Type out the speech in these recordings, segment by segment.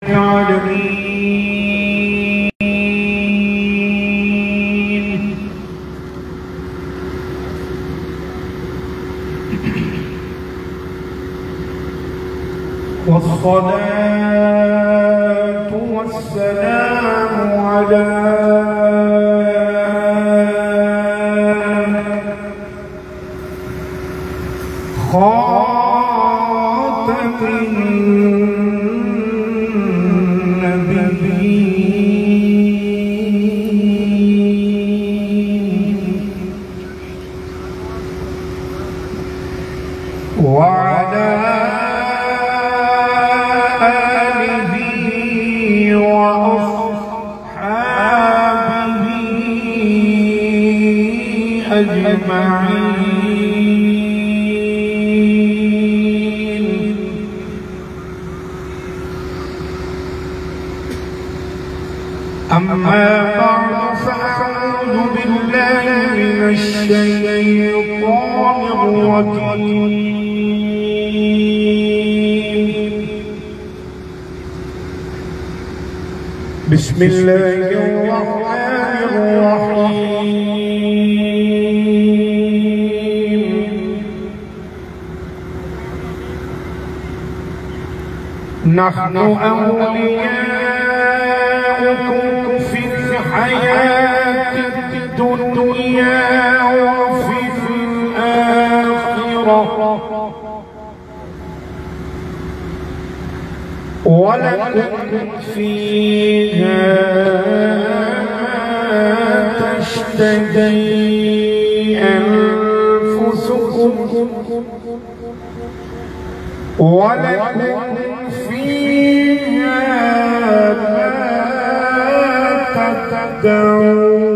العالمين والصلاة والسلام على خاتم النبيين وعلى آله وأصحابه أجمعين. أما بعد فأعوذ بالله من الشيطان الرجيم. بسم الله الرحمن الرحيم. نحن أولياؤكم في الحياة الدنيا وفي الآخرة ولكم فيها تشتهي أنفسكم ولكم فيها ما تدعون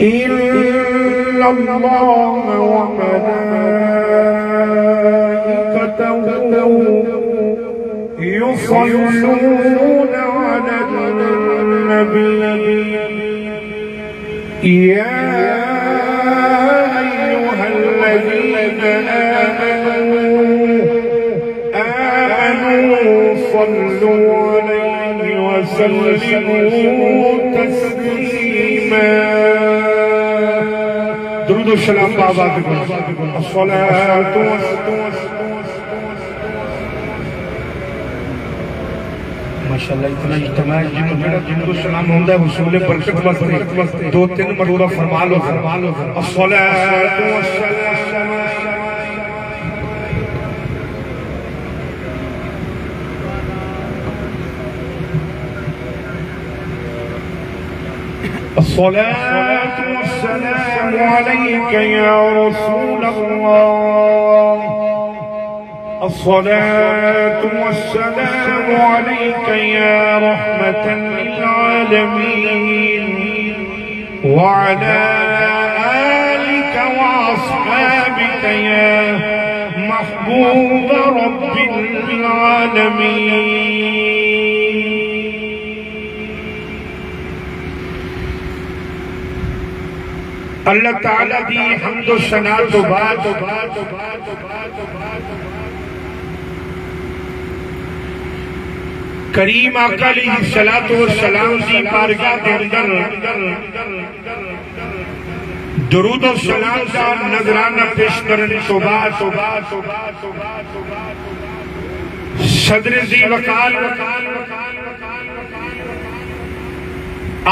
إن الله وملائكته يصلون على النبي يا أيها الذين آمنوا صلوا عليه وسلموا تسليما. درود و سلام بابا الصلاة ماشاءاللہ اتنا اجتماع درود و سلام ہوندہ ہے حصول برکت واسطے دو تین مرورہ فرما لو الصلاة والسلام. الصلاة والسلام عليك يا رسول الله. الصلاة والسلام عليك يا رحمة للعالمين وعلى آلك وأصحابك يا محبوب رب العالمين. اللہ تعالیٰ دی حمد و ثنا تو بعد کریم آقا علیہ الصلوۃ والسلام دی بارگاہ دے اندر درود و سلام دا نذرانہ پیش کرنے تو بعد صدر ذی وقار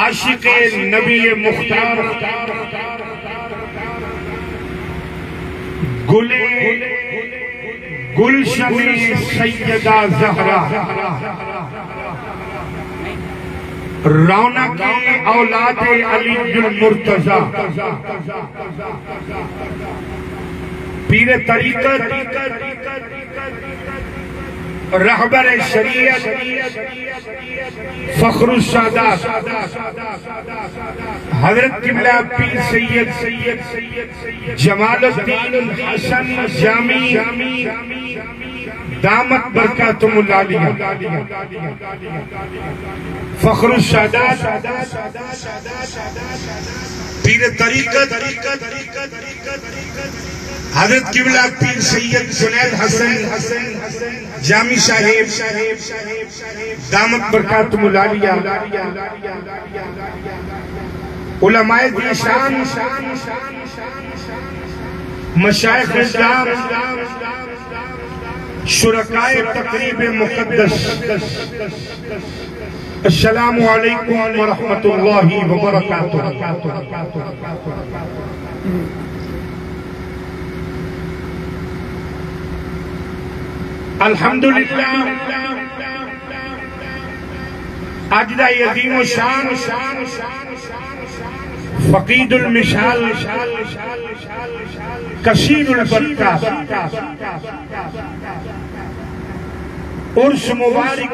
عاشق نبی مختار گلشن سیدہ زہرا رونق اولاد علی المرتضی پیر طریقت رہبر شریعت فخر السادات حضرت قبلہ پیر سید جمال الدین حسن جامی دامت برکاتم العالیہ فخر السادات پیر طریقت حضرت قبلہ پیر سید جنید حسن جامی صاحب دامت برکاتہم العالیہ، علماء دیشان، مشائخ اسلام، شرکائے تقریب مقدس، السلام علیکم ورحمت اللہ وبرکاتہ۔ الحمدللہ اجدہ عظیم و شان فقید المثال کثیر البرکہ عرس مبارک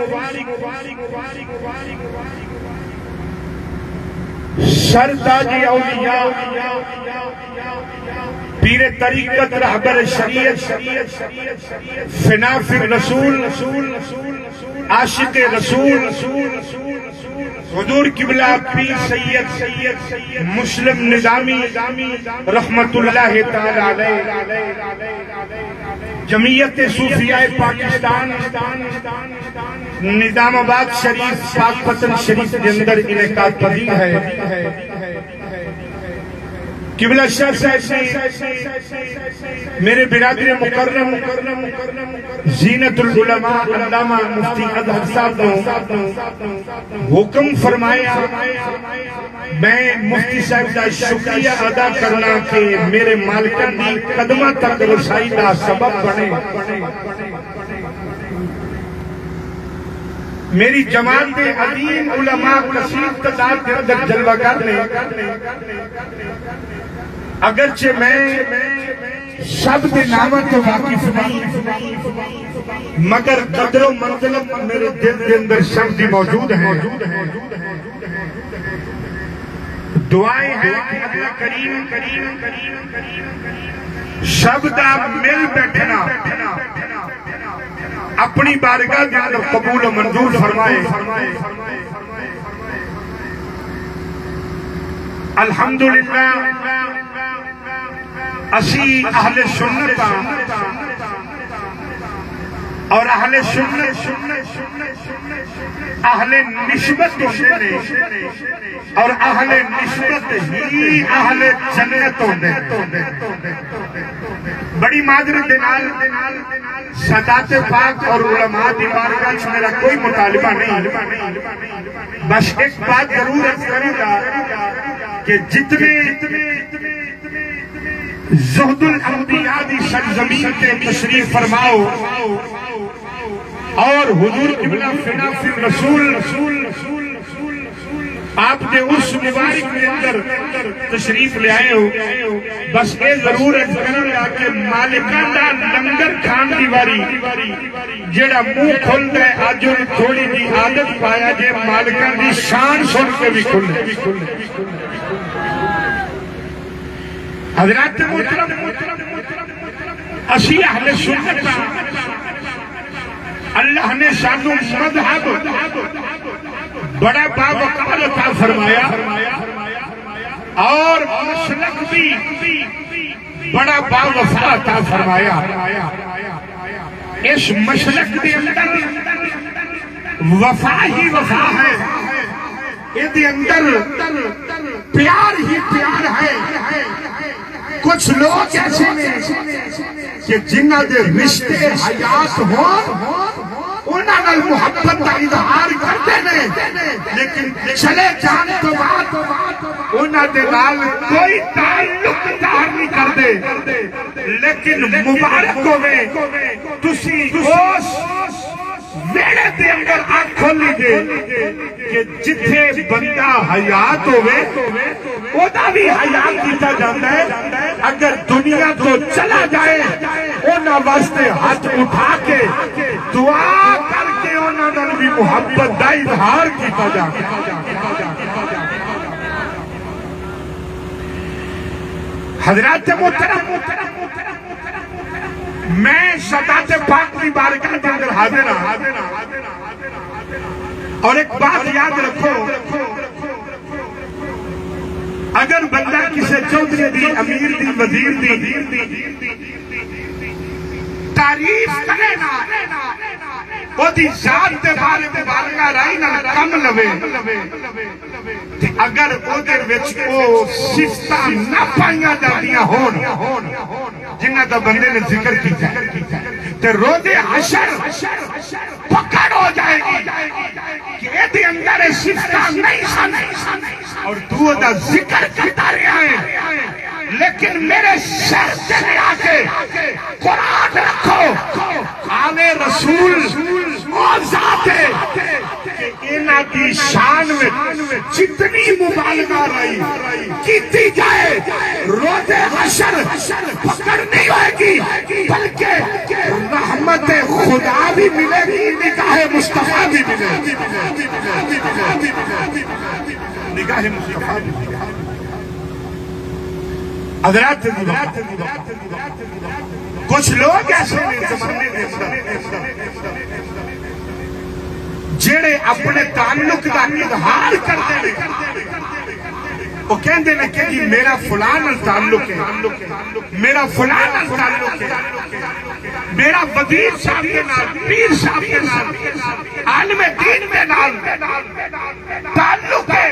سرتاج اولیاء پیر طریقت رہبر شریعت فنا فی الرسول عاشق رسول حضور قبلہ پیر سید مسلم نظامی رحمت اللہ تعالی علیہ، جمعیت صوفیاء پاکستان نظام آباد شریف پاک پتن شریف کے اندر انعقاد پذیر ہے۔ قبلہ شاہ صاحب میرے برادر مکرم زینت العلماء علامہ مفتی اظہر صاحب نے حکم فرمایا میں مفتی صاحب کا شکریہ ادا کرنا کہ میرے مالکان دی قدمہ تک رسائی کا سبب بنے۔ میری جماعت عظیم علماء کثیر تعداد کے اندر جلوہ گر نے، اگرچہ میں سب دے نامت واقف نہیں مگر قدر و منزلت میرے دل کے اندر سب دی موجود ہیں۔ دعائیں ہیں کہ اللہ کریم سب دا مل بیٹھنا اپنی بارگاہ کے اندر قبول و منظور فرمائے۔ الحمدللہ اسی اہل سنت اور اہل سنت اہل نسبت ہوندے نے اور اہل نسبت ہی اہل جنت ہوندے۔ بڑی معذرت دنال سادات پاک اور علماء دی بارگاہ سے میرا کوئی مطالبہ نہیں، بس ایک بات ضرور کروں گا کہ جتنے زہد الانبیاء دی سرزمین کے تشریف فرماؤ اور حضور قبلہ فنا فی الرسول آپ نے اس مبارک کے اندر تشریف لے آئے ہو، بس یہ ضرور کروں گا کہ مالکان دا لنگر کھان دی واری جیڑا منہ کھل دے آج ان تھوڑی دی عادت پایا جے مالکان دی شان سن کے بھی کھل دے۔ حضرات محترم اسی اہل سنت اللہ نے سانو مذہب بڑا باوقار عطا فرمایا اور مسلک بھی بڑا باوفا عطا فرمایا۔ اس مسلک کے اندر وفا ہی وفا ہے، اس کے اندر پیار ہی پیار ہے۔ کچھ لوگ ایسے ہیں کہ جنہاں دے رشتے حیات ہوں انہاں نال محبت کا اظہار کرتے ہیں، لیکن چلے جان تو بات انہاں دے نال کوئی تعلق ظاہر نہیں کرتے، لیکن مبارک ہوئے تسی اس ویڑے دے اندر آنکھ کھول لیجئے کہ جتھے بندہ حیات ہوئے اوہ بھی حیات کیتا جاتا ہے۔ اگر دنیا تو چلا جائے انہاں واسطے ہاتھ اٹھا کے دعا کر کے انہاں نال بھی محبت دا اظہار کیتا جاتا ہے۔ حضرات محترم میں سادات پاک کی بارگاہ کے اندر حاضر ہوں اور ایک بات یاد رکھو اگر بندہ کسی چودھری دی امیر دی وزیر دی تعریف کرے نا وہ دی ذات دے بارے مبارکہ رائی نہ کم لوے اگر وہ در وچ وہ صفتہ نہ پائیاں جاندیاں ہون جنہ دا بندے نے ذکر کی تے روز حشر پکڑ ہو جائے گی کہ اے دی اندر صفتہ نہیں سن اور تو دا ذکر کرتا رہا ہے لیکن میرے سر سے لے آکے قرآن رکھو آل رسول وہ ذات ہے کہ انہاں کی شان میں جتنی مبالغہ رہی کیتی جائے روز حشر پکڑ نہیں ہوئے گی بلکہ رحمت خدا بھی ملے گی نگاہ مصطفیٰ بھی ملے گی نگاہ مصطفیٰ بھی ملے گی حضرات کچھ لوگ ایسے زمانے دے جڑے اپنے تعلق کا اظہار کرتے ہیں وہ کہندے نے کہ جی میرا فلان تعلق ہے میرا فلان تعلق ہے میرا وزیر صاحب کے نال پیر صاحب کے نال عالم دین کے نال تعلق ہے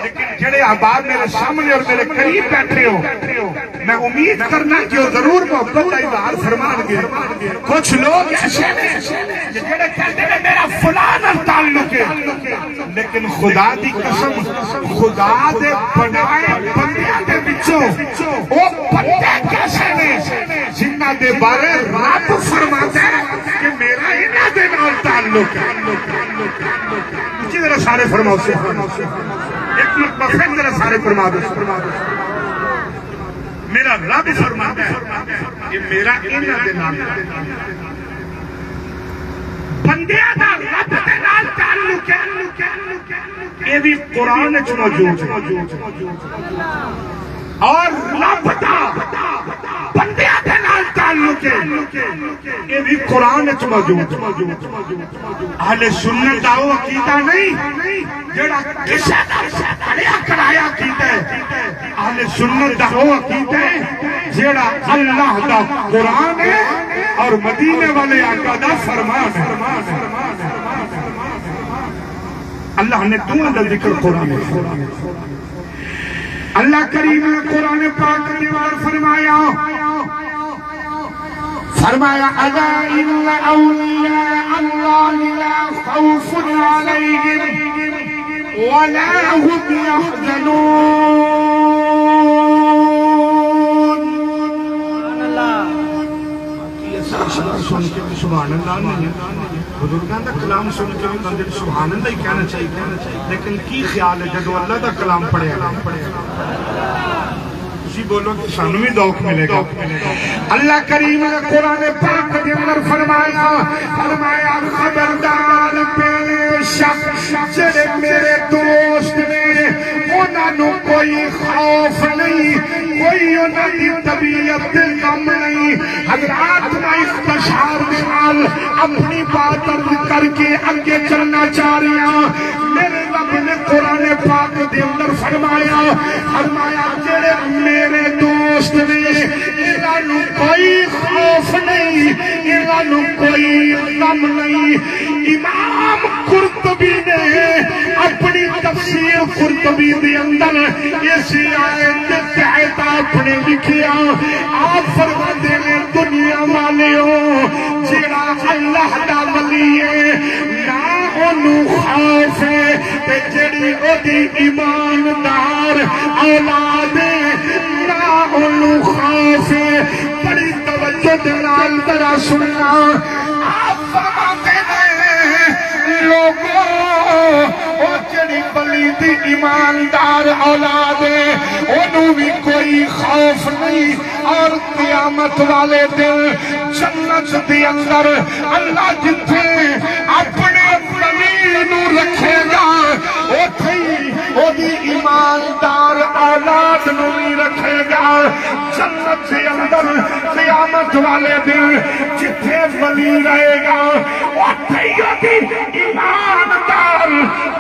لیکن جڑے احباب میرے سامنے اور میرے قریب بیٹھے ہو میں امید کرنا کہ وہ ضرور محبت کا اظہار فرمان گے کچھ لوگ ایسے ہیں جڑے کہتے ہیں میرا فلان تعلق ہے لیکن خدا دی قسم خدا دے بنائے بندیاں دے بچوں وہ بندے کیسے نے جنہ دے بارے رب فرماتا ہے کہ میرا انہاں دے نال تعلق ہے اچھی طرح سارے فرماؤ سے ایک مرتبہ پھر ذرا سارے فرما دو میرا رب فرماتا ہے کہ میرا انہاں دے نال بندیاں دا رب دے نال تعلق ہے یہ بھی قرآن وچ موجود ہے اور رب دا بندیاں دے نال تعلق ہے یہ بھی قرآن وچ موجود ہے اہل سنت دا وہ عقیدہ نہیں جڑا کسے دا پڑھیا کرایا عقیدہ ہے اہل سنت دا وہ عقیدہ ہے جڑا اللہ دا قرآن ہے اور مدینے والے آقا دا فرمان ہے اللہ نے دعا دا ذکر قرآن ہے اللہ کریم نے قرآن پاک دیوار فرمایا الا ان اولیاء اللہ لا خوف علیہم ولا هم يحزنون سن کے بھی سبحان اللہ نہیں ہے بزرگان دا کلام سن کے بھی بندے سبحان اللہ ہی کہنا چاہیے لیکن کی خیال ہے جدو اللہ دا کلام پڑھے اسی بولو کہ سانو بھی دوک ملے گا اللہ کریم نے قرآن پاک کے اندر فرمایا خبردار بے شک جڑے میرے دوست نے انہوں کوئی خوف نہیں کوئی انہوں کی طبیعت غم نہیں حضرات میں اختصار دال اپنی بات کر کے آگے چلنا چاہ رہی ہوں میرے رب نے قرآن پاک دے اندر فرمایا جڑے میرے دوست نے انہوں کوئی خوف نہیں انہوں کوئی غم نہیں امام قرطبی نے اپنی تفسیر قرطبی دے اندر اسی آیت تحت اپنے لکھیا آپ فرماتے ہیں دنیا والیوں جڑا اللہ دا ولی ہے نہ انہوں خوف ہے تے جڑی اودی ایماندار اولاد ہے نہ انہوں خوف ہے بڑی توجہ دلال ذرا سننا آپ فرماتے ہیں لوگوں او جڑی ولی دی ایماندار اولاد ہے انہوں بھی کوئی خوف نہیں اور قیامت والے دن جنت دی اندر اللہ جتھے اپنے ولی نو رکھے گا او دی ایماندار اولاد نو بھی رکھے گا جنت دی اندر قیامت والے دن جتھے ولی رہے گا او دی ایماندار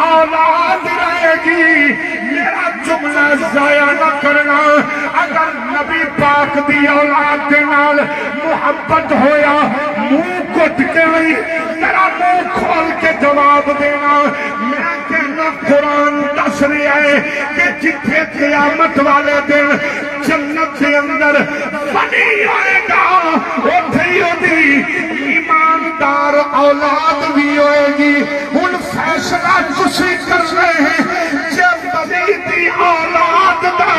اولاد رہے گی میرا جملہ جملہ ضائع نہ کرنا اگر نبی پاک دی اولاد دے نال محبت ہویا منہ کٹ کے نہیں تیرا منہ کھول کے جواب دینا میں کہنا قرآن دس رہا ہے کہ جتھے قیامت والے دن جنت کے اندر بنی ہوئے گا اتھے ہی ہوتی ایماندار اولاد بھی ہوئے گی ان فیصلہ کسی کر رہے ہیں جب نبی دی اولاد دا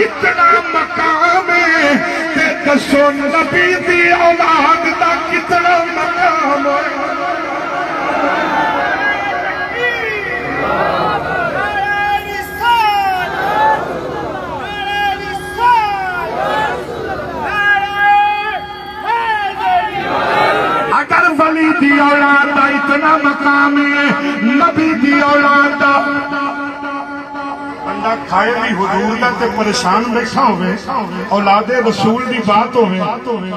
اتنا مقام ہے کہ دسو نبی دی اولاد دا کتنا مقام ہے اگر ولی دی اولاد دا اتنا مقام ہے نبی دی اولاد دا بندہ کھائے بھی حضور دا تے پریشان بیٹھا ہوئے اولاد رسول دی بات ہوئے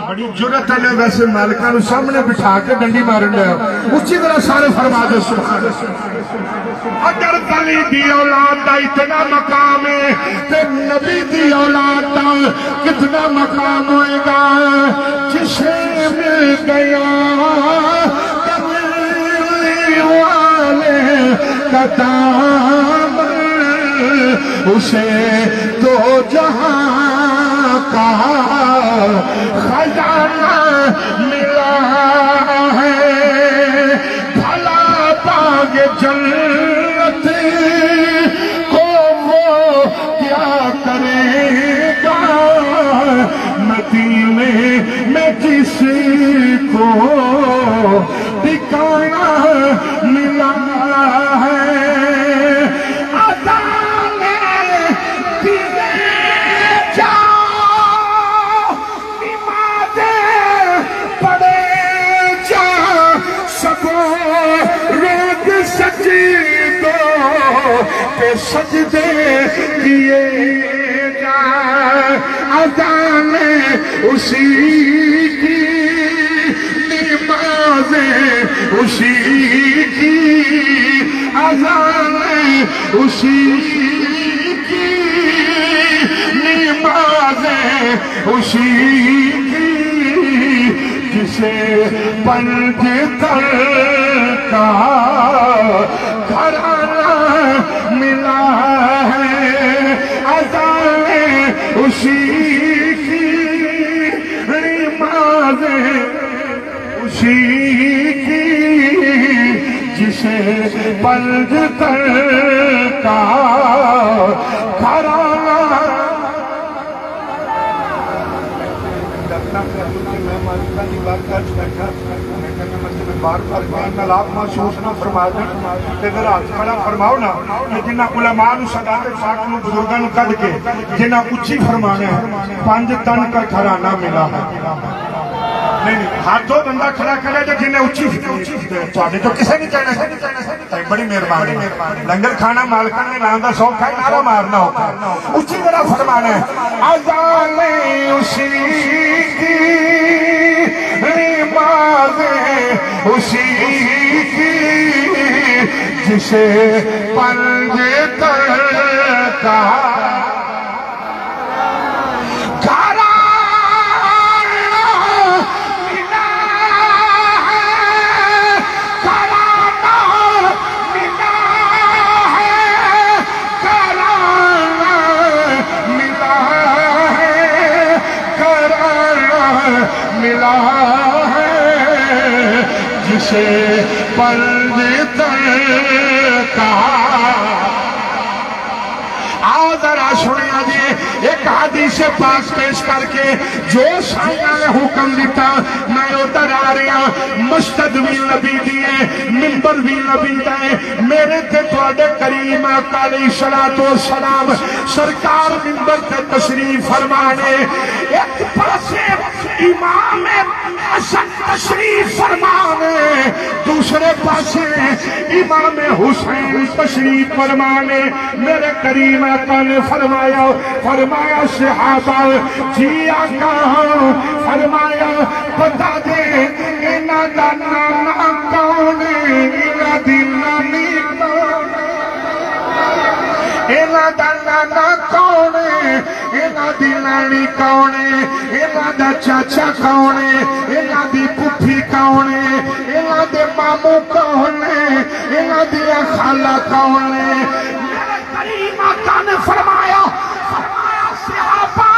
بڑی جرت ہے ویسے مالکہ نو سامنے بٹھا کے ڈنڈی مارن لے اسی طرح سارے فرما دے سبحان اگر ولی دی اولاد دا اتنا مقام ہے تے نبی دی اولاد دا کتنا مقام ہوئے گا جسے مل گیا کرنے والے کا دامن اسے تو جہاں کا خزانہ ملا ہے بھلا باغ جنت کو وہ کیا کرے گا مدینے میں جس کو ٹھکانہ ملا ہے پہ سجدے کیے جائے اذان اسی کی نمازیں اسی کی اذان اسی کی نمازیں اسی کی جسے پنج تر کا گھرانہ ملا ہے اذان اسی کی نمازیں اسی کی جسے پنج تر کا گھرانہ بار بار ملاب محسوس نہ فرما دیں کہ ذرا کھڑا فرماؤ نا کہ جنہ علماء نو صداقت پاک نو بزرگاں کڈ کے جنہ اچھی فرمانا ہے 5 تن کا گھرانہ ملا ہے نہیں ہاتھوں بندہ کھڑا کرے جو جنہیں اچھی تھوڑے تو کسے نہیں کہنا بڑی مہربانی لنگر کھانا مالکان نے لاندہ سوکھ ہے نعرہ مارنا ہوگا اچھی طرح فرمانا ہے اذان اسی کی نمازیں اسی کی جسے پنج تر کا ملا ہے جسے پنج تر کا آؤ ذرا سنیا جی ایک حدیث پاک پیش کر کے جو سائنہ نے حکم دیتا میں ادھر آ رہا مسجد بھی نبی دیئے منبر بھی نبی دائے میرے تے توڑے کریم آقا علیہ السلام سرکار منبر تے تشریف فرمانے ایک پاسے امام حسن تشریف فرمانے دوسرے پاسے امام حسین تشریف فرمانے میرے کریم آقا نے فرمایا صحابہ جی آقا فرمایا بتا دے اینا دا نانا کون اینا دی نانی کون اینا دا نانا کون ہے، انہاں دی نانی کون ہے، انہاں دا چاچا کون ہے، انہاں دی پھپھی کون ہے، انہاں دے ماموں کون ہے، انہاں دی خالہ کون ہے۔ میرے کریم آقا نے فرمایا صحابہ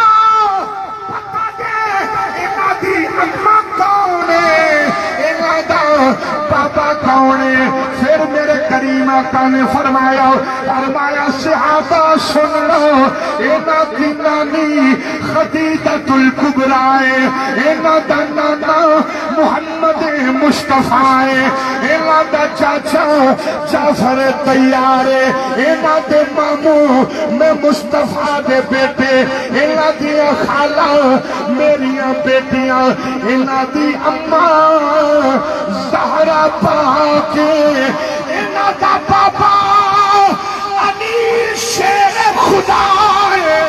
پتہ دے انہاں دی اماں کون ہے، انہاں دا بابا کون ہے۔ پھر میرے کریم آقا نے فرمایا صحابہ سن لو، انہاں دی نانی خدیجۃ الکبریٰ ہے، انہاں دا نانا محمد مصطفیٰ ہے، انہاں دا چاچا جعفر طیار ہے، انہاں دے ماموں میں مصطفیٰ دے بیٹے، انہاں دی خالہ میریاں بیٹیاں، انہاں دی اماں زہرا پاک، انہاں دا بابا علی شیر خدا ہے،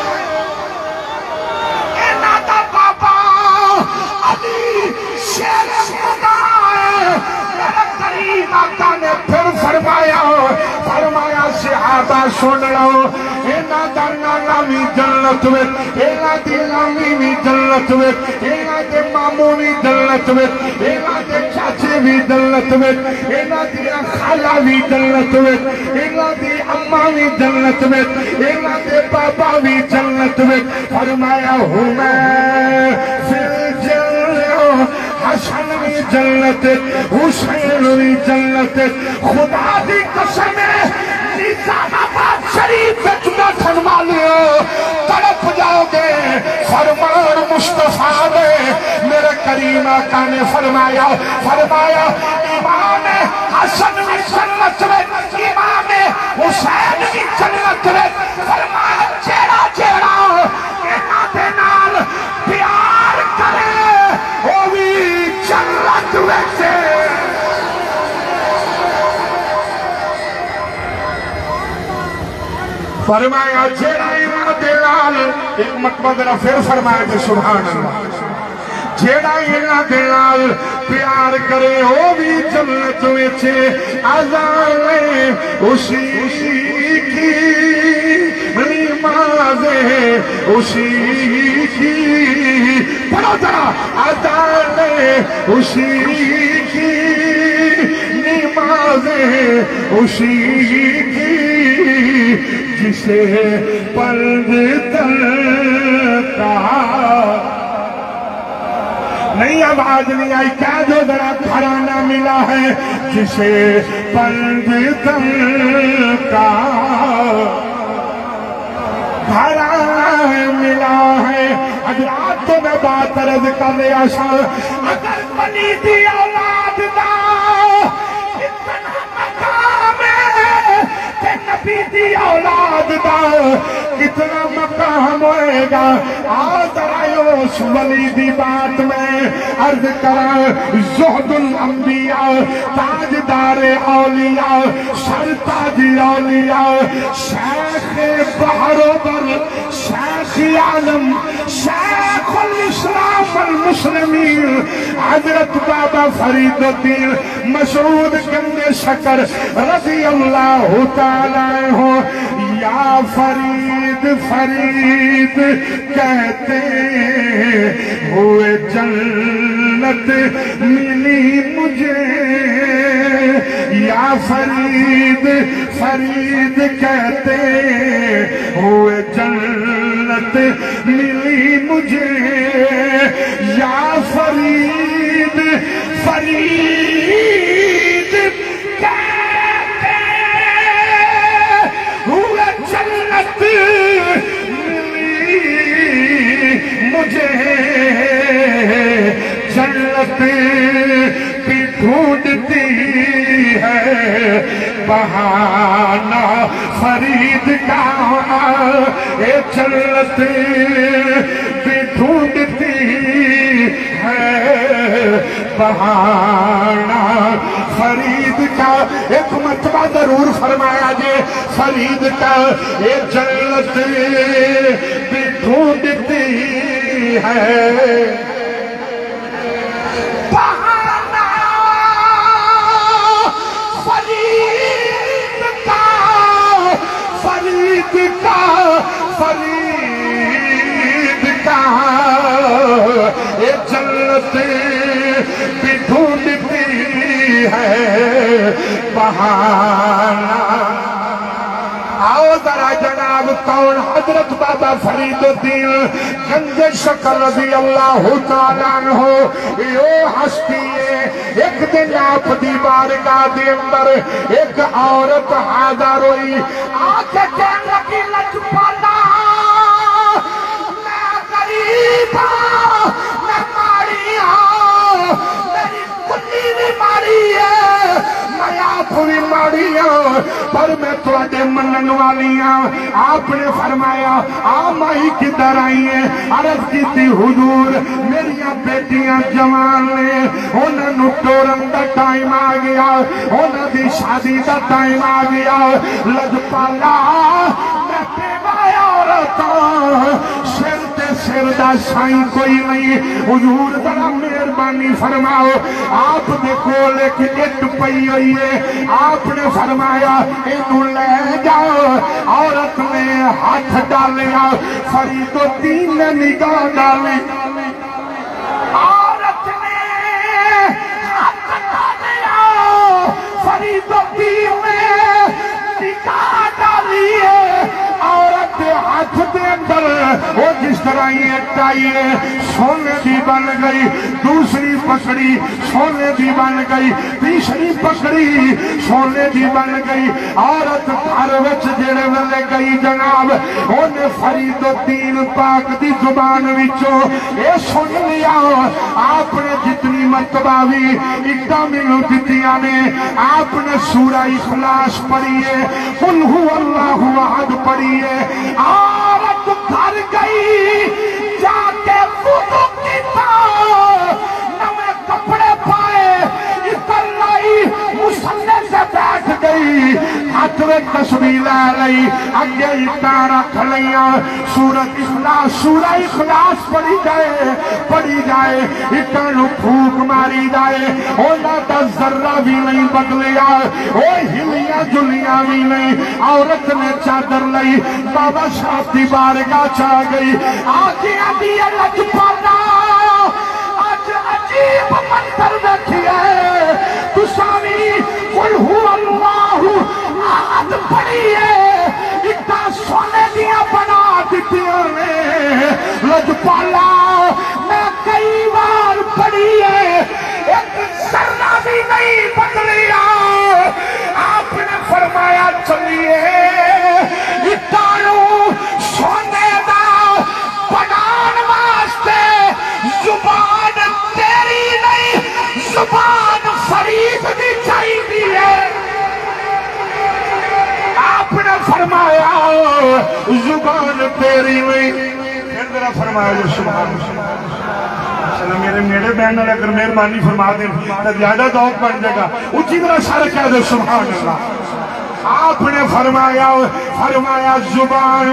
انہاں دا بابا علی شیر خدا ہے۔ میرے کریم آقا نے پھر فرمایا صحابہ سن لو، انہاں دا نانا بھی جنت وچ، انہاں دی نانی بھی جنت وچ، انہاں دے ماموں بھی جنت وچ، انہاں دے چاچے بھی جنت وچ، انہاں دی خالہ بھی جنت وچ، انہاں دی اماں بھی جنت وچ، انہاں دے بابا بھی جنت وچ۔ فرمایا ہوں میں پھر جنت، حسن بھی جنت، حسین بھی جنت، خدا دی قسم ہے نظام آباد شریف بیٹھنا تھنوا لیو تڑپ جاؤ گے فرمان مصطفیٰ نے۔ میرے کریم آقا نے فرمایا امام حسن بھی جنت میں، امام حسین بھی جنت میں، فرمایا جیڑا انہاں دے نال پیار کرے وہ بھی جنت میں۔ فرمایا جیڑا انہاں دے نال، ایک مرتبہ ذرا پھر فرمایا کہ سبحان اللہ، جیڑا انہاں دے نال پیار کرے وہ بھی جنت وچ، اذان اسی کی نماز اسی کی، پڑھو ذرا، اذان اسی کی نماز اسی کی، جسے پرد کہا نہیں آواز نہیں آئی، کیا جو ذرا گھرانہ ملا ہے، جسے پرد کا گھرانہ ملا ہے۔ حضرات تو میں بات عرض کر رہا سا، اگر بنی دی اولاد دا اتنا مقام ہے، تے نبی دی اولاد دا کتنا مقام ہوئے گا۔ ذرا اس ولی دی بات میں عرض کرا، زہد الانبیاء، تاجدار اولیاء، سرتاج اولیاء، شیخ بحر و بر، شیخ عالم، شیخ الاسلام والمسلمین، حضرت بابا فرید الدین مسعود گنج شکر رضی اللہ تعالیٰ عنہ، یا فرید فرید کہتے ہوئے جنت ملی مجھے، یا فرید فرید کہتے ہوئے جنت ملی مجھے، یا فرید فرید کہتے ہوئے جنت ملی مجھے، جنت بھی ڈھونڈتی ہے بہانہ فرید کا، اے جنت بھی ڈھونڈتی ہے بہانہ فرید کا۔ ایک مرتبہ ضرور فرمایا جے فرید کا، اے جنت بھی ڈھونڈتی ہے بہانہ فرید کا، فرید کا حضرت بھی ڈھونڈتی ہے بہانہ. آؤ ذرا جناب کون حضرت بابا فرید الدین گنج شکر رضی اللہ تعالیٰ عنہ یہ ہستی ہے. ایک دن آپ دی بارگاہ دے اندر ایک عورت حاضر ہوئی آکے کہنے لگی لجپالا میں غریب ہوں میں ماری ہوں میری کلی بھی ماری ہے میں آپ بھی ماری ہوں پر میں تواڈے منن والی ہوں. آپ نے فرمایا مائی کدھر آئی ہیں؟ عرض کی تھی حضور میریاں بیٹیاں جوان نے انہوں نے ٹورن دا ٹائم آ گیا انہوں دی شادی دا ٹائم آ گیا. لجپالا میں بیوہ عورتاں سر تے سر دا سائیں کوئی نہیں. حضور ذرا مہربانی فرماؤ آپ دے کول ایک اٹ پئی ہوئی ہے آپ نے فرمایا انہوں لے جاؤ. عورت نے ہاتھ ڈالیا فرید الدین نے نگاہ ڈالی عورت نے ہاتھ ڈالیا فرید الدین نے نگاہ ڈالی ہے. عورت ہاتھ دے اندر وہ جس طرح یہ اٹھائیے سونے دی بن گئی دوسری پکڑی سونے دی بن گئی تیسری پکڑی سونے دی بن گئی. عورت گھر وچ جڑے ویلے گئی جناب انہیں فرید الدین پاک دی زبان وچوں اے سن لیا آپ نے جتنی مرتبہ بھی اکا مینوں دتیاں نے آپ نے سورہ اخلاص پڑھی ہے قل هو اللہ احد پڑھی ہے. عورت گھر گئی جا کے وضو کیتا نئے کپڑے پائے اتر لائی مصلی سے بیٹھ گئی ہاتھ میں تسبیح لے لئی اگے اٹاں رکھ لیاں سورہ اخلاص پڑھی جائے اٹاں نو پھوک ماری جائے اونا دا ذرہ بھی نہیں بدلیا او ہلیاں جلیاں بھی نہیں. عورت نے چادر لئی بابا شاہ دی بارگاہ چاہ گئی آگے ابھی لجپالا آج عجیب منظر دیکھی ہے تساوی قل هو اللہ احد پڑھی ہے اکتا سونے دیا بنا دیتیاں نے. لجپالا میں کئی بار پڑھی ہے ایک ذرہ بھی نہیں بدلیا. آپ نے فرمایا چلیے اٹھانو سونے دا بنان واسطے زبان تیری نہیں زبان فرید دی چاہیے ہے. آپ نے فرمایا زبان تیری نہیں پھر میرا فرمایا جو سبحان میرے میرے بہن نے اگر مہربانی فرما دیں تو زیادہ ذوق بن جائے گا اچھی طرح سارے کہہ دو سبحان اللہ. آپ نے فرمایا زبان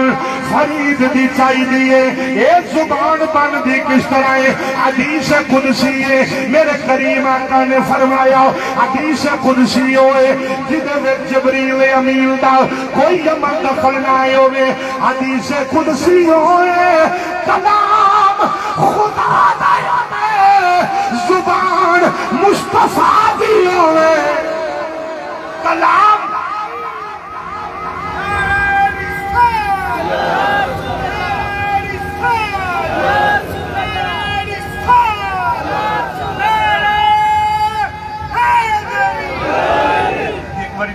فرید دی چاہی دیئے اے زبان بن دی کس طرح ہے حدیث قدسی ہے میرے کریم آقا نے فرمایا حدیث قدسی ہوئے جدے میں جبریل امین دا کوئی عمل دخل نہ آئے ہوئے حدیث قدسی ہوئے کلام خدا دایا میں زبان مصطفیٰ دی ہوئے کلام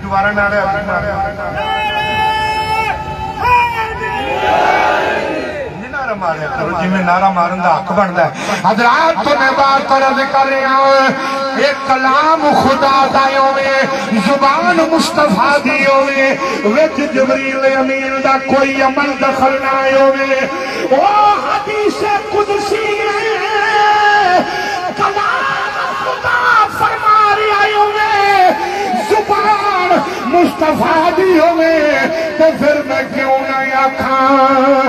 دوبارہ نعرہ مارے کرو جی میں نعرہ مارن دا حق بندا ہے. حضرات تو میں بات عرض کر رہا ہوں ایک کلام خدا دا ہوئے زبان مصطفیٰ دی ہوئے وچ جبریل امین دا کوئی عمل دخل نہ ہوئے او حدیث قدسی ہے کلام خدا فرما رہا ہوئے زبان مصطفیٰ دی ہوئے تو پھر میں کیوں نہ آکھاں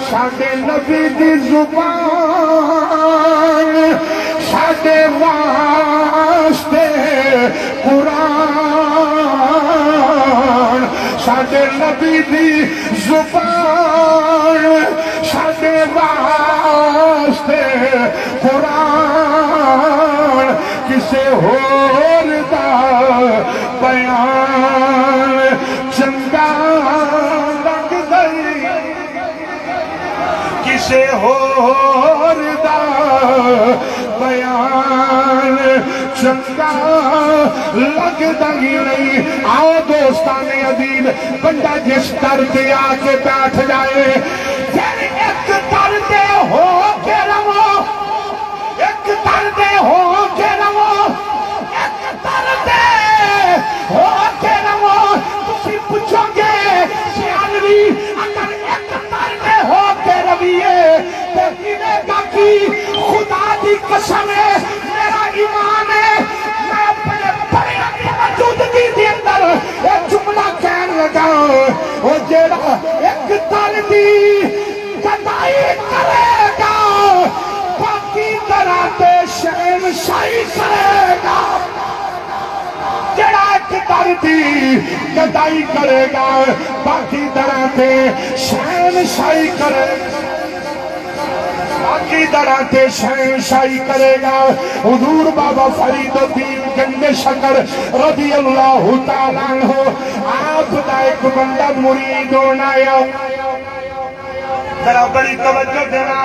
ساڈے نبی دی زبان ساڈے واسطے قرآن ساڈے نبی دی زبان ساڈے واسطے قرآن کسے ہور دا بیان چنگا لگ گئی کسے ہور دا بیان چنگا لگ دگی نہیں آؤ دوستان عزیز بندہ جس در دے آ کے بیٹھ جائے پھر ایک در دے ہو کے رو ایک در دے ہو کے رو ایک در دے ہو کے رو تسی پوچھو گے سیانوی اگر ایک در دے ہو کے رویے تو کینے گا کی خدا دی قسم ہے میرا ایمان ہے میں اپنے پڑھنے کی موجودگی کے اندر ایک جملہ کہنے لگا وہ جیڑا ایک در دی گدائی کرے گا باقی دراتے شہنشاہی کرے گا جڑا ایک در دی گدائی کرے گا باقی دراتے شہنشاہی کرے گا باقی دراتے شہنشاہی کرے گا حضور بابا فرید الدین گنج شکر رضی اللہ تعالیٰ عنہ آپ دا ایک بندہ مرید ہونا ہے ذرا بڑی توجہ دینا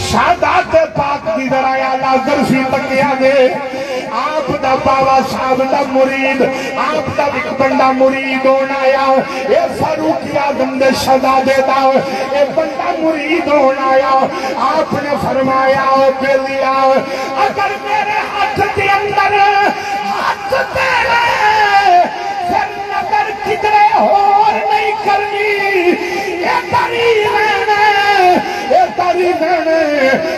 شہادات پاک دی ذرا یا لازر سی تکیا دے آپ دا بابا صاحب دا مرید آپ دا ایک بندہ مرید ہونا یا اے فاروق اعظم دے شہزادے دا اے بندہ مرید ہونا یا آپ نے فرمایا کہ لیا اگر میرے ہاتھ کے اندر ہاتھ تیرے پھر نظر کدرے اور نہیں کرنی اے تاری رہنے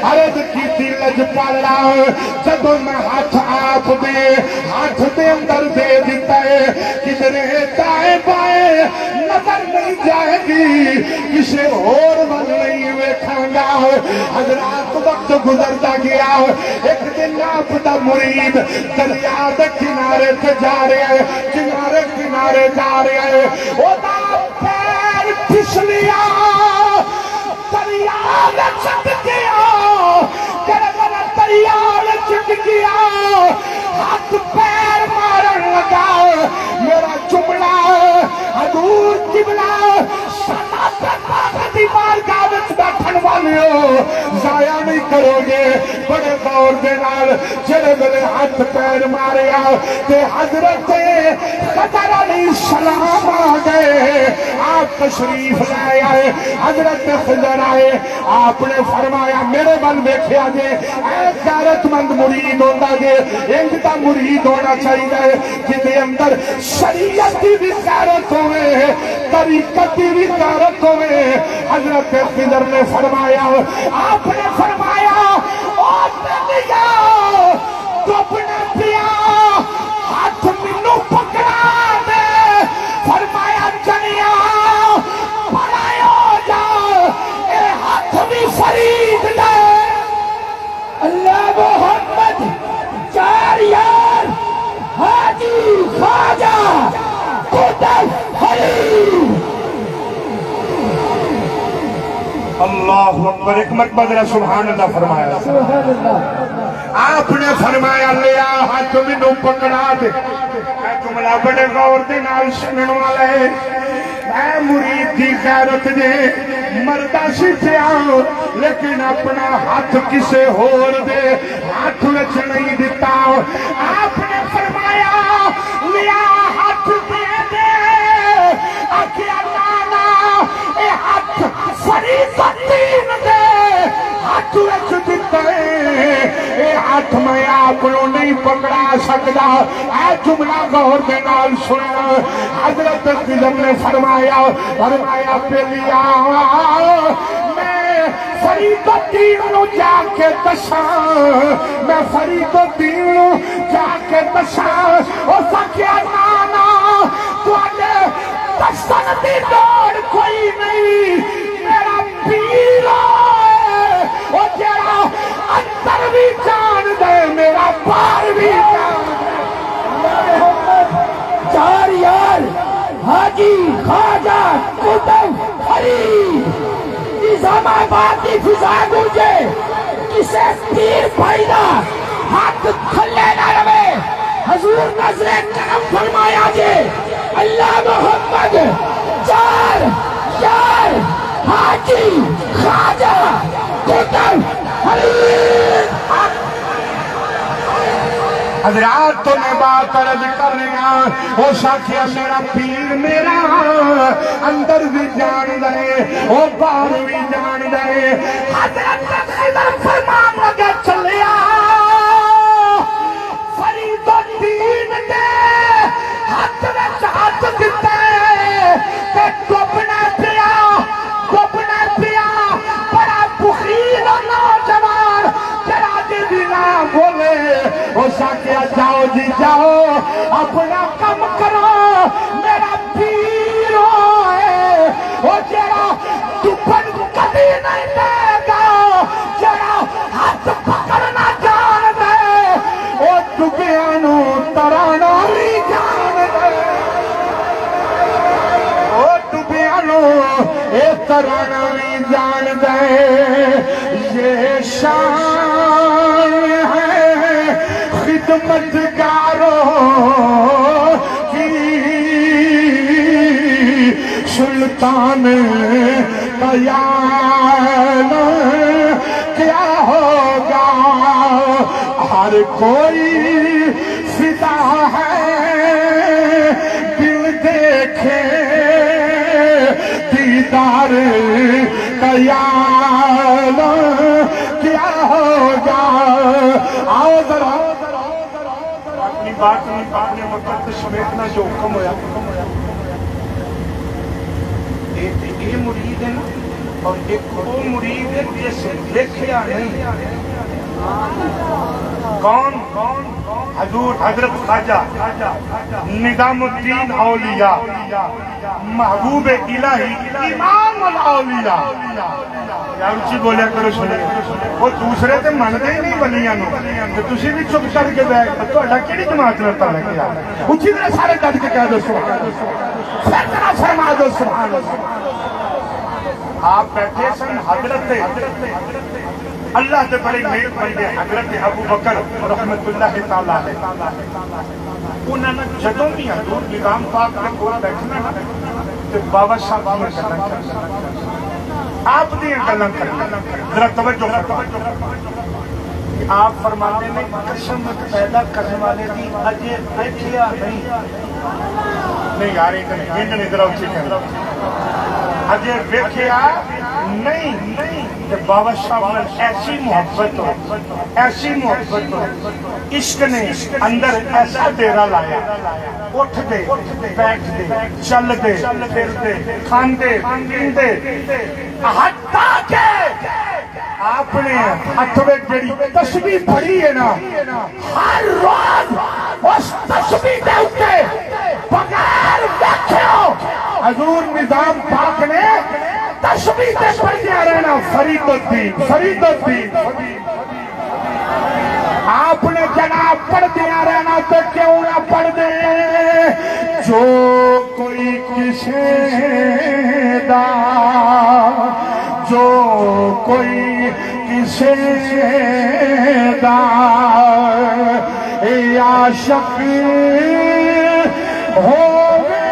عرض کی تھی لج پالا جب میں ہاتھ دے اندر دے دیتا ہے کدرے دائیں بائیں نظر نہیں جائے گی کسے اور من نہیں ویکھاں گا حضرات وقت گزرتا گیا ایک دن آپ دا مرید دریا دے کنارے تے جا رہے ہیں کنارے جا رہے ہیں وہ دا پیر پھسلیا دریا میں چھٹ گیا دریا میں چھٹ گیا ہاتھ پیر مارن لگا میرا جملہ حضور قبلہ سنا پاک دی بارگاہ وچ بیٹھن والیو ضائع نہیں کرو گے بڑے غور دے نال جڑے ویلے ہاتھ پیر ماریا تے حضرت خضر علیہ السلام آ گئے آپ تشریف لے آئے حضرت خضر آئے آپ نے فرمایا میرے من ویکھیا جے اے غیرت مند مرید ہوندا جے انج دا مرید ہونا چاہیے جدے اندر شریعت دی بھی غیرت ہوئے طریقت دی بھی غیرت ہوئے حضرت خضر نے فرمایا آپ نے فرمایا او پلیا تو اپنا پیا ہاتھ منو پکڑا دے فرمایا چنیا پڑھائے ہو جا اے ہاتھ بھی فرید لے اللہ محمد چار یار حاجی خواجہ قطب حلیم اللہ اکبر ایک مرتبہ ذرا سبحان اللہ فرمایا آپ نے فرمایا لیا ہاتھ منو پکڑا دے اے جملہ بڑے غور دے نال سنن والا ہے اے مرید دی غیرت دے مردہ سیکھیا لیکن اپنا ہاتھ کسے ہور دے ہاتھ وچ نہیں دیتا آپ نے فرمایا لیا ہاتھ دے دے آکھیا نانا اے ہاتھ فرید الدین دے ہاتھ وچ دیتا ہے اے ہاتھ میں آپ کو نہیں پکڑا سکتا اے جملہ غور دے نال سننا حضرت خضر نے فرمایا پہ لیا میں فرید الدین نو جا کے دساں میں فرید الدین نو جا کے دساں او سکیا نانا تو آجے دستان دی دوڑ کوئی نہیں میرا پیر ہے او جیڑا اندر بھی جان دے میرا بار بھی جان دے چار یار حاجی خواجہ قطب حلیم اسلام آباد کی فضا گونجے کسے پیر پائیدہ ہاتھ کھلے نہ رہے حضور نظر کرم فرمایا جے اللہ محمد چار یار حاجی خواجہ قطب حلیم حضرات تو میں بات عرض کر رہا وہ شاکھیا میرا پیر میرا اندر بھی جان دے وہ باہر بھی جان دے حضرت خضر فرمان لگا چلیا فرید الدین دے ہاتھ میں ہاتھ دیتے تے ڈوبنا پیا بڑا بخیل نوجوان تیرا دل نہ بولے وہ شاکیا جاؤ جی جاؤ اپنا کم کرو میرا پیرو ہے وہ جڑا دپن کبھی نہیں دے گا جڑا ہاتھ پکڑنا جان دے وہ ڈبیانو ترانا بھی جان دے وہ ڈبیانو اے ترانا بھی جان دے یہ شان ہے خدمتگاروں کی سلطان قیام کیا ہوگا ہر کوئی فدا ہے دل دیکھے دیدار قیام کیا ہوگا آؤ ذرا اپنی بات میں وقت سمیٹنا جو حکم ہویا ایک مرید ہے نا اور ایک وہ مرید ہے جیسے دیکھیا نہیں کون حضور حضرت خواجہ نظام الدین اولیاء محبوب الہی امام الاولیاء یار اچھی بولیا کرو سنے وہ دوسرے تے مندے ہی نہیں ولیاں نو تے تسی بھی چپ کر کے بیٹھ تہاڈا کیڑی جماعت نال تعلق ہے اچھی طرح سارے ڈٹ کے کہہ دو سبحان اللہ پھر ذرا فرما دو سبحان اللہ آپ بیٹھے سن حضرت اللہ سے بڑے نیک بندے حضرت ابو بکر رحمت اللہ تعالیٰ علیہ انہوں نے جدوں بھی حضور نظام پاک کے کول بیٹھنا نا تے بابا صاحب نے گلاں کرنا آپ دی گلاں کرنا ذرا توجہ کرو آپ فرماتے ہیں قسم پیدا کرنے والے دی اجے دیکھیا نہیں یار ایک نہیں ذرا اچھی کہنا اجے دیکھیا نہیں کہ بابا صاحب ایسی محبت ہو عشق نے اندر ایسا ڈیرا لایا اٹھ دے بیٹھ دے چل دے پھر دے کھان دے پیندے حتیٰ کہ آپ نے ہاتھ میں جڑی تسبیح پڑھی ہے نا ہر روز اس تسبیح دے اٹھے بغیر دیکھو حضور نظام پاک نے تسبیح تے پڑھ دیا رہنا فرید الدین آپ نے جناب پڑھ دیا رہنا تو کیوں نہ پڑھ دے جو کوئی کسے دا جو کوئی کسے دا عاشق ہوگے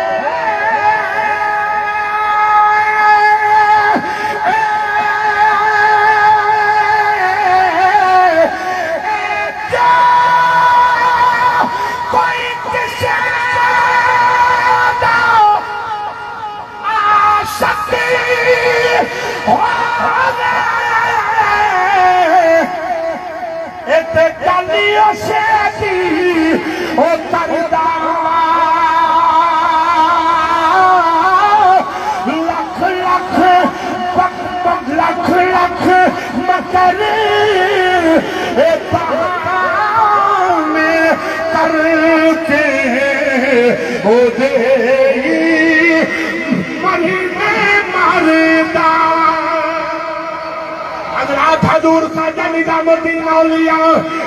حضور خواجہ نظام الدین اولیاء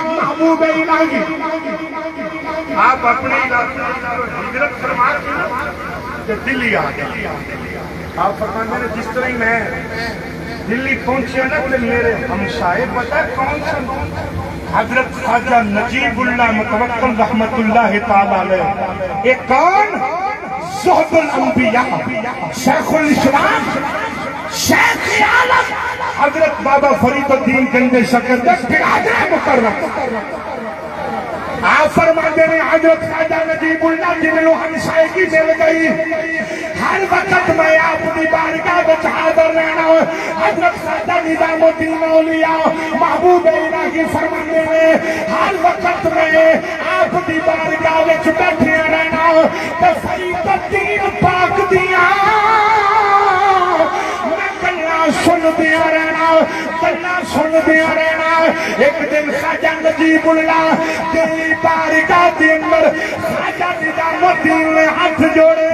محبوب الہی آپ اپنے ہجرت فرما کے دلی آ گئے آپ فرماتے ہیں جس طرح میں دلی پہنچے نا تو میرے ہمسائے پتہ کون سن حضرت خواجہ نجیب اللہ متوکل رحمت اللہ تعالیٰ علیہ ایک کون زہد الانبیاء شیخ الاسلام شیخ عالم حضرت بابا فرید الدین گنج شکردر برادر مکرم آپ فرماتے ہیں حضرت خواجہ نجیب اللہ جنہوں ہمسائیگی مل گئی ہر وقت میں آپ کی بارگاہ وچ حاضر رہنا حضرت خواجہ نظام الدین اولیاء محبوب الہی فرماتے ہیں ہر وقت میں آپ کی بارگاہ وچ بیٹھے رہنا تے فرید الدین پاک دیاں سن دیا رہنا گلا سن دیا رہنا ایک دن خواجہ نجیب اللہ دلی بارگاہ کے اندر خواجہ نظام الدین نے ہاتھ جوڑے